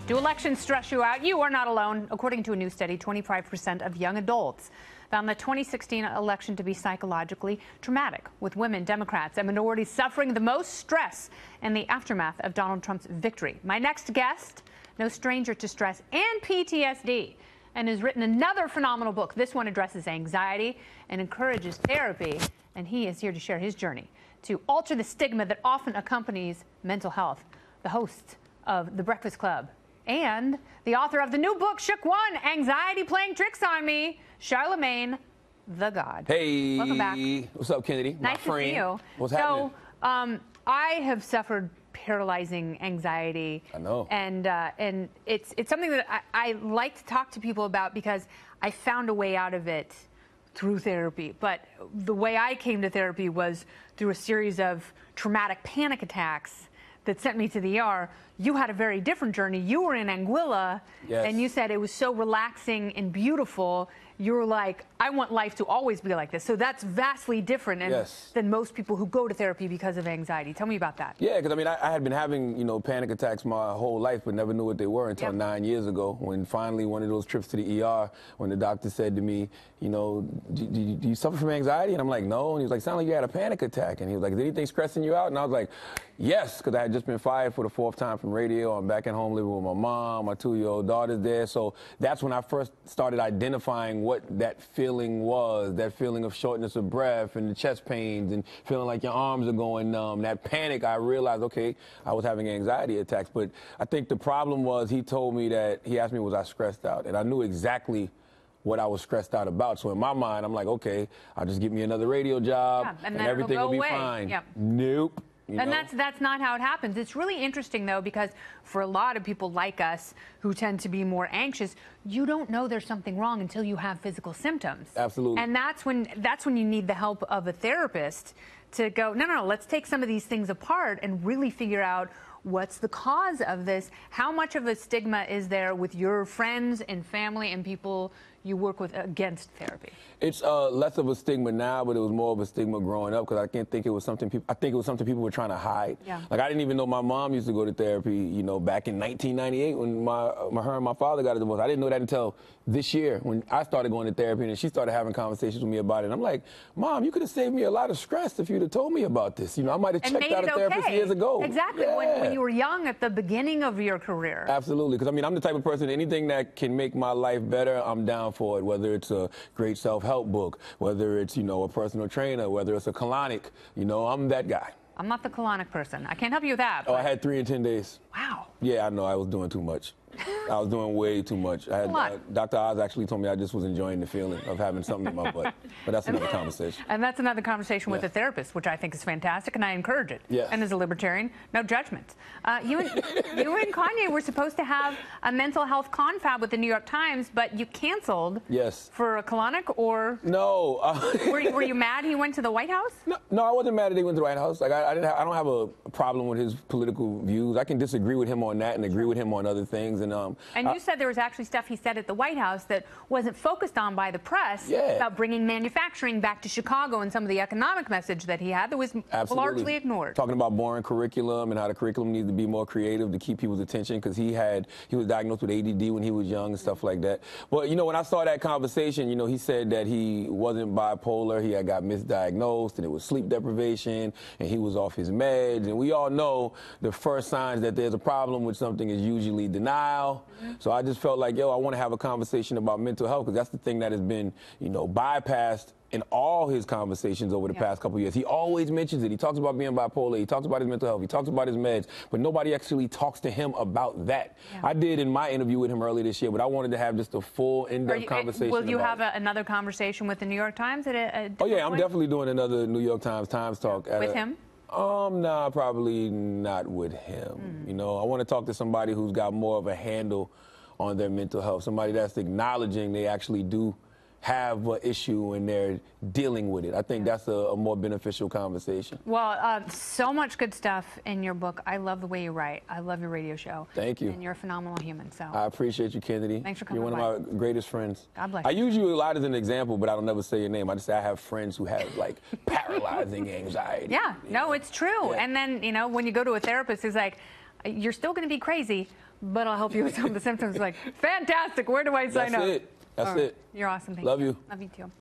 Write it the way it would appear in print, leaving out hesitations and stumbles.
Do elections stress you out? You are not alone. According to a new study, 25% of young adults found the 2016 election to be psychologically traumatic, with women, Democrats, and minorities suffering the most stress in the aftermath of Donald Trump's victory. My next guest, no stranger to stress and PTSD, and has written another phenomenal book. This one addresses anxiety and encourages therapy, and he is here to share his journey to alter the stigma that often accompanies mental health. The host of The Breakfast Club and the author of the new book, Shook One, Anxiety Playing Tricks on Me, Charlamagne Tha God. Hey. Welcome back. What's up, Kennedy? Nice to see you. What's happening? So, I have suffered paralyzing anxiety. I know. And it's something that I like to talk to people about because I found a way out of it through therapy. But the way I came to therapy was through a series of traumatic panic attacks that sent me to the ER. You had a very different journey. You were in Anguilla, yes, and you said it was so relaxing and beautiful. You were like, I want life to always be like this. So that's vastly different than most people who go to therapy because of anxiety. Tell me about that. Yeah, because I mean, I had been having, panic attacks my whole life, but never knew what they were until 9 years ago, when finally one of those trips to the ER, when the doctor said to me, do you suffer from anxiety? And I'm like, no. And he was like, sound like you had a panic attack. And he was like, is anything stressing you out? And I was like, yes, because I had just been fired for the 4th time from radio. I'm back at home living with my mom, my 2-year-old daughter's there. So that's when I first started identifying what that feeling was, that feeling of shortness of breath and the chest pains and feeling like your arms are going numb. That panic, I realized, okay, I was having anxiety attacks. But I think the problem was he told me that, he asked me, was I stressed out? And I knew exactly what I was stressed out about. So in my mind, I'm like, okay, I'll just get me another radio job and everything will be fine. Yep. Nope. And that's not how it happens. It's really interesting, though, because for a lot of people like us who tend to be more anxious, you don't know there's something wrong until you have physical symptoms. Absolutely. And that's when you need the help of a therapist to go, no, let's take some of these things apart and really figure out what's the cause of this. How much of a stigma is there with your friends and family and people you work with against therapy? It's less of a stigma now, but it was more of a stigma growing up, because I can't think it was something people. I think it was something people were trying to hide. Yeah. Like, I didn't even know my mom used to go to therapy. Back in 1998 when her and my father got a divorce. I didn't know that until this year when I started going to therapy, and she started having conversations with me about it. And I'm like, Mom, you could have saved me a lot of stress if you'd have told me about this. I might have checked out a therapist years ago. Exactly. Yeah. When you were young at the beginning of your career. Absolutely. Because I'm the type of person, anything that can make my life better, I'm down for it. Whether it's a great self-help book, whether it's, a personal trainer, whether it's a colonic, I'm that guy. I'm not the colonic person. I can't help you with that. Oh, I had 3 in 10 days. Wow. Yeah, I know. I was doing too much. I was doing way too much. Dr. Oz actually told me I just was enjoying the feeling of having something in my butt. But that's another conversation. And that's another conversation with a therapist, which I think is fantastic, and I encourage it. Yes. And as a libertarian, no judgment. You and Kanye were supposed to have a mental health confab with the New York Times, but you canceled. Yes. For a colonic, or? No. Were you mad he went to the White House? No, I wasn't mad that he went to the White House. Like, I don't have a problem with his political views. I can disagree with him on that and agree with him on other things. And you said there was actually stuff he said at the White House that wasn't focused on by the press about bringing manufacturing back to Chicago, and some of the economic message that he had that was largely ignored. Talking about boring curriculum and how the curriculum needs to be more creative to keep people's attention, because he was diagnosed with ADD when he was young and stuff like that. But, when I saw that conversation, he said that he wasn't bipolar, he had got misdiagnosed, and it was sleep deprivation, and he was off his meds. And we all know the first signs that there's a problem with something is usually denial. So I just felt like, I want to have a conversation about mental health, because that's the thing that has been, bypassed in all his conversations over the past couple of years. He always mentions it. He talks about being bipolar. He talks about his mental health. He talks about his meds. But nobody actually talks to him about that. Yeah. I did in my interview with him earlier this year, but I wanted to have just a full, in-depth conversation. Will you have another conversation with the New York Times at a Oh, yeah, I'm definitely doing another New York Times talk. With him? Nah, probably not with him. I want to talk to somebody who's got more of a handle on their mental health, somebody that's acknowledging they actually do have an issue and they're dealing with it. I think that's a more beneficial conversation. Well, so much good stuff in your book. I love the way you write. I love your radio show. Thank you. And you're a phenomenal human. So I appreciate you, Kennedy. Thanks for coming. You're one of my greatest friends. God bless you. I use you a lot as an example, but I don't never say your name. I just say I have friends who have paralyzing anxiety. Yeah, no, it's true. Yeah. And then, when you go to a therapist, it's like, You're still going to be crazy, but I'll help you with some of the symptoms. Like, fantastic. Where do I sign up? That's it. That's it. You're awesome. Thank Love you. Love you too.